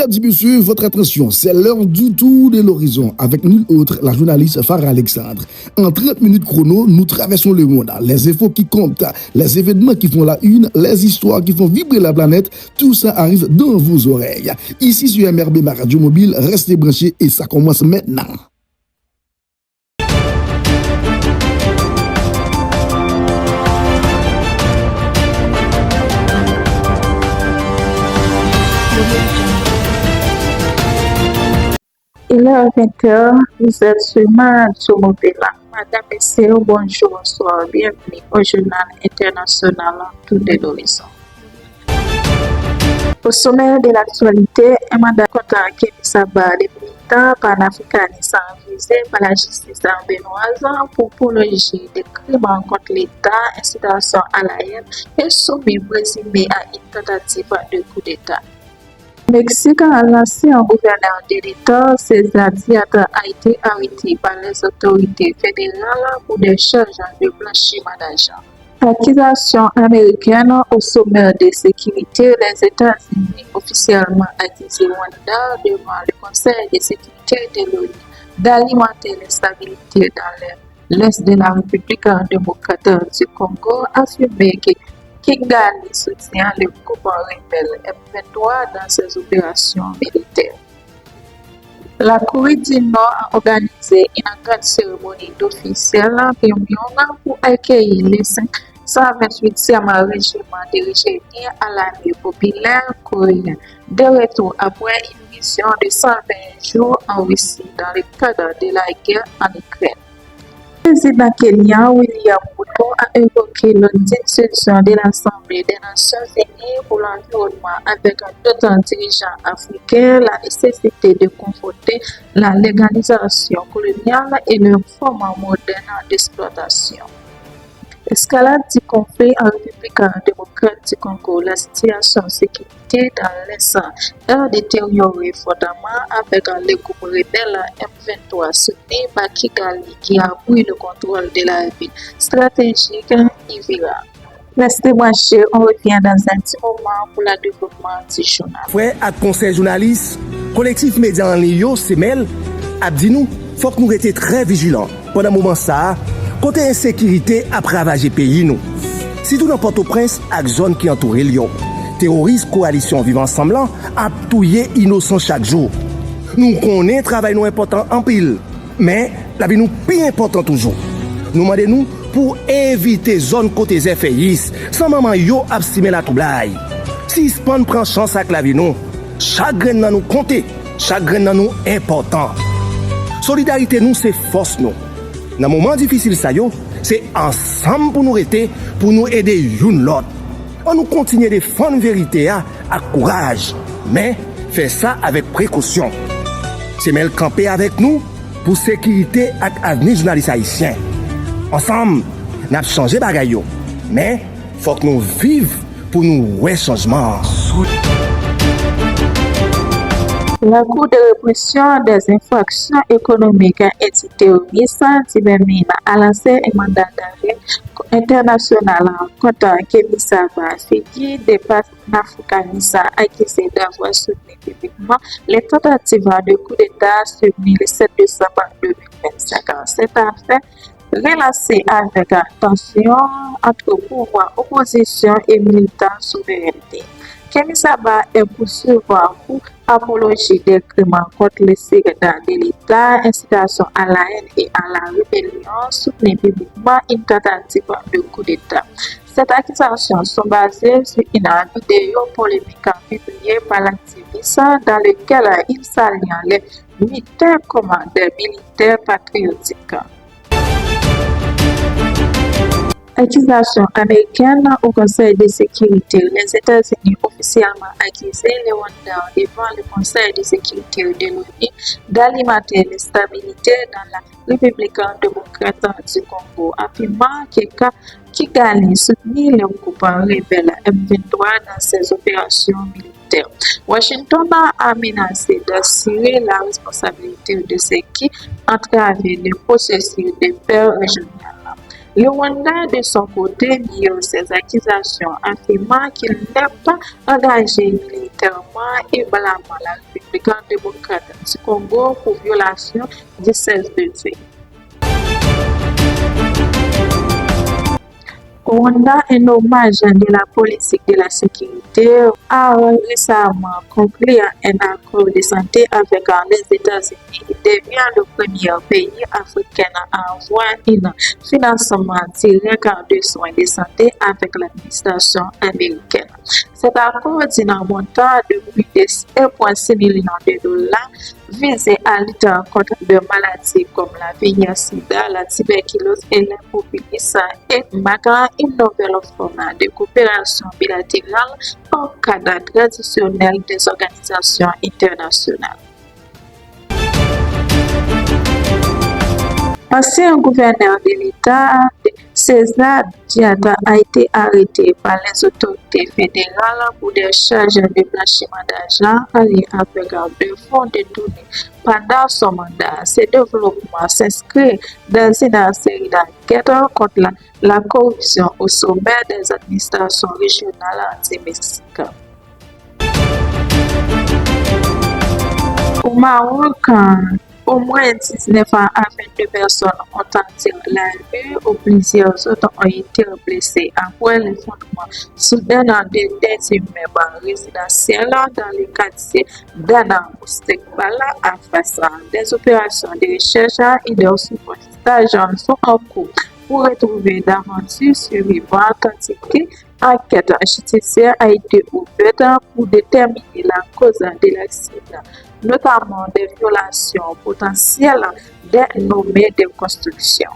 Mesdames et messieurs, votre attention, c'est l'heure du tour de l'horizon avec nul autre, la journaliste Farah Alexandre. En 30 minutes chrono, nous traversons le monde. Les infos qui comptent, les événements qui font la une, les histoires qui font vibrer la planète, tout ça arrive dans vos oreilles. Ici sur MRB, ma radio mobile, restez branchés et ça commence maintenant. Il est 20h, vous êtes sur ma radio mobile. Madame, messieurs, bonjour, bonsoir, bienvenue au journal international Tour de l'horizon. Au sommet de l'actualité, un mandat contre Kémy Saba, les militants panafricanistes visés par la justice béninoise pour apologie des crimes contre l'État, incitation à la haine et soumis présumé à une tentative de coup d'État. Mexique a lancé un gouverneur de l'État, César Diata a été arrêté par les autorités fédérales pour des charges de blanchiment d'argent. L'accusation américaine au sommet de sécurité, les États-Unis officiellement accusé Rwanda devant le Conseil de sécurité de l'ONU d'alimenter l'instabilité dans l'est de la République démocratique du Congo, affirmé que Kigali soutient le groupe rebelle M23 dans ses opérations militaires. La Corée du Nord a organisé une grande cérémonie d'officiels à Pyongyang pour accueillir les 528e régiment dirigé à l'armée populaire coréenne, de retour après une mission de 120 jours en Russie dans le cadre de la guerre en Ukraine. Le président kenyan William Ruto a évoqué l'institution de l'Assemblée des Nations Unies pour l'environnement avec d'autres dirigeants africains la nécessité de confronter la légalisation coloniale et leur forme moderne d'exploitation. Escalade du conflit en République démocratique du Congo, la situation de sécurité dans l'Est a détérioré fortement avec les groupes rebelles M23 soutenus par Kigali qui a pris le contrôle de la ville stratégique Ivira. Restez branchés, on revient dans un petit moment pour le développement du journal. Frère à conseil journaliste, collectif média en ligne, Semel, a dit nous, faut que nous restions très vigilants. Pendant un moment ça, côté insécurité a ravagé pays nous. Si tout dans Port-au-Prince avec zone qui entoure Lyon, terroristes coalition vivant ensemble a touillé innocent chaque jour. Nous connaissons travail nous important en pile, mais la vie nous plus important toujours. Nous demandons pour éviter zone côté effets sans maman yo abstimer la troublai. Si Span prend chance avec la vie nous, chaque grain dans nous compter, chaque grain dans nous important. Solidarité nous c'est force nous. Dans moment difficile ça yo, c'est ensemble pour nous rester, pour nous aider une l'autre. On nous continue de défendre vérité à courage, mais faire ça avec précaution. C'est mêle camper avec nous pour sécurité et avenir journaliste haïtien. Ensemble, nous avons changé bagay yo, mais faut que nous vivions pour nous ouais changement. La Cour de répression des infractions économiques et terroristes a lancé un mandat d'arrêt international contre Kémy Saba, figure des panafricanistes accusés d'avoir soutenu publiquement les tentatives de coup d'État survenues le 7 décembre 2025. Cette affaire relancée avec tension entre pouvoir, opposition et militants souveraineté. Kémy Saba est poursuivi pour apologie des crimes contre les secrétaires de l'État, incitation à la haine et à la rébellion, soutenue publiquement une tentative de coup d'État. Ces accusations sont basées sur une vidéo polémique publiée par l'activiste dans laquelle il s'allie les militaires comme des militaires patriotiques. Accusation américaine au Conseil de sécurité. Les États-Unis officiellement accusé le Rwanda devant le Conseil de sécurité de l'ONU d'alimenter l'instabilité dans la République démocratique du Congo, affirmant que Kigali soutenait le groupe rebelle M23 dans ses opérations militaires. Washington a menacé d'assurer la responsabilité de ceux qui entravent le processus de paix régional. Le Rwanda, de son côté, nie ces accusations, affirmant qu'il n'est pas engagé militairement et blâmant la République démocratique du Congo pour violation du cessez-le-feu. Rwanda, un hommage de la politique de la sécurité, a récemment conclu un accord de santé avec les États-Unis et devient le premier pays africain à avoir un financement direct de soins de santé avec l'administration américaine. Cet accord d'un montant de plus de 1,6 million de dollars visait à lutter contre des maladies comme la VIH-Sida, la tuberculose et l'immobilisme et marquant une nouvelle forme de coopération bilatérale en cadre traditionnel des organisations internationales. Ancien gouverneur de l'État, César Diata a été arrêté par les autorités fédérales pour des charges de blanchiment d'argent alliées avec de fonds détournés pendant son mandat. Ce développement s'inscrit dans une série d'enquêtes contre la corruption au sommet des administrations régionales anti-mexicaines. Au Maroc, au moins 19 ans à 22 personnes ont tenté la rue, ou plusieurs autres ont été blessés après l'effondrement soudain des immeubles résidentiels dans le quartier d'Anna Moustekbala à face. Des opérations de recherche et de reportage sont en cours pour retrouver d'aventures survivantes, tandis que l'enquête judiciaire a été ouverte pour déterminer la cause de l'accident, notamment des violations potentielles des normes de construction.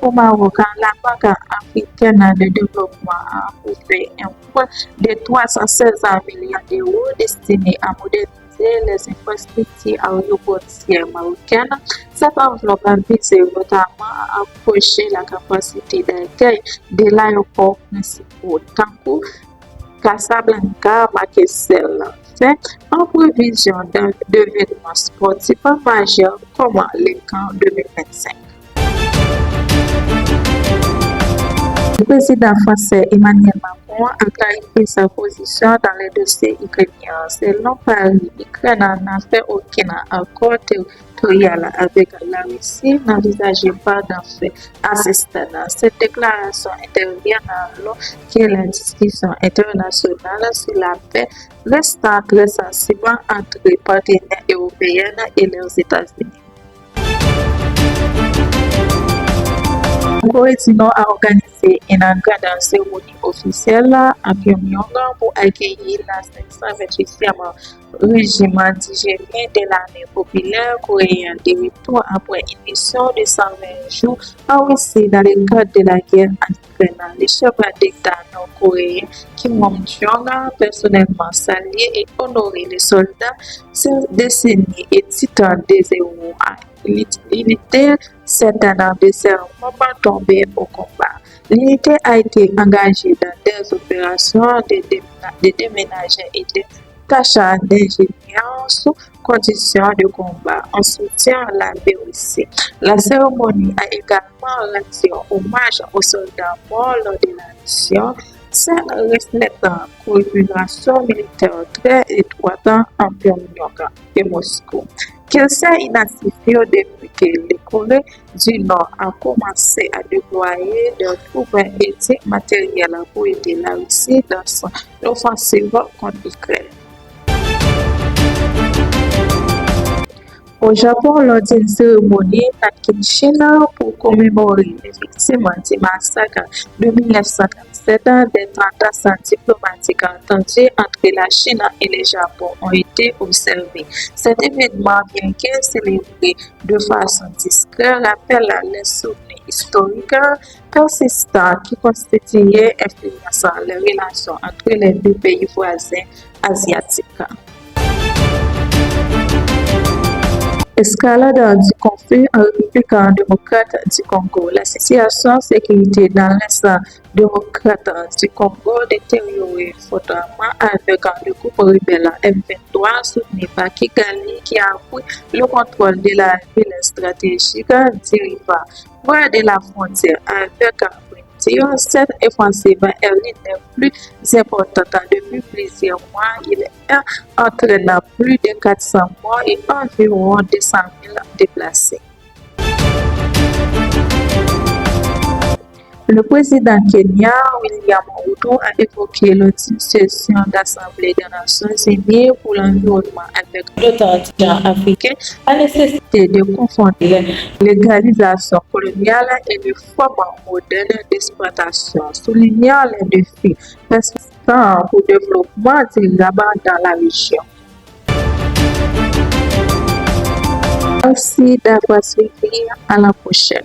Au Maroc, la Banque africaine de développement a approuvé un fonds de 316 millions d'euros destiné à moderniser les infrastructures aéroportuaires marocaines. Cette enveloppe vise notamment à approcher la capacité d'accueil de l'aéroport principal Tankou, Casablanca, Makessel, en prévision d'événements sportifs majeurs comme le camp 2025. Le président français Emmanuel Macron a clarifié sa position dans les dossiers ukrainiens. Selon Paris, l'Ukraine n'a fait aucun accord territorial avec la Russie, n'envisageait pas d'en faire à ce stade. Cette déclaration intervient alors que la discussion internationale sur la paix reste très sensible entre les partenaires européens et les États-Unis. Corée du Nord a organisé une grande cérémonie officielle à Pyongyang pour accueillir la 528e régiment nigérien de l'armée populaire coréenne de retour après une mission de 120 jours en Russie dans le cadre de la guerre en Ukraine. Le chef d'État nord-coréen Kim Jong-un a personnellement salué et honoré les soldats décénés et titans des héros. L'unité certainement de serment tombée au combat. L'unité a été engagée dans des opérations de déménagement et de tâches d'ingénieur sous conditions de combat en soutien à la Russie. La cérémonie a également rendu hommage aux soldats morts lors de la mission, sans reflétant collaboration militaire très étroite en Pyongyang et Moscou. Qu'il s'est inassifié depuis que la Corée du Nord a commencé à déployer des troupes et matériel pour aider la Russie dans son offensive contre l'Ukraine. Au Japon, lors d'une cérémonie à Kinshin pour commémorer les victimes du massacre de 1937, des transactions diplomatiques entendues entre la Chine et le Japon ont été observées. Cet événement, bien que célébré de façon discrète, rappelle les souvenirs historiques persistants qui constituaient influençant les relations entre les deux pays voisins asiatiques. Escalade du conflit en République démocrate du Congo. La situation de sécurité dans l'Est démocrate du Congo détériorée fortement avec le groupe rebelle M23 soutenu par Kigali qui a pris le contrôle de la ville stratégique d'Iriva, près de la frontière avec cette offensive est l'une des plus importantes depuis plusieurs mois. Il entraîne plus de 400 morts et environ 200 000 déplacés. Le président Kenya, William Ruto, a évoqué l'ultime session d'Assemblée des Nations Unies pour l'environnement avec d'autres dirigeants africains la nécessité de confondre l'égalisation coloniale et les formes modernes d'exploitation, soulignant les défis persistants pour le développement durable dans la région. Merci d'avoir suivi. À la prochaine.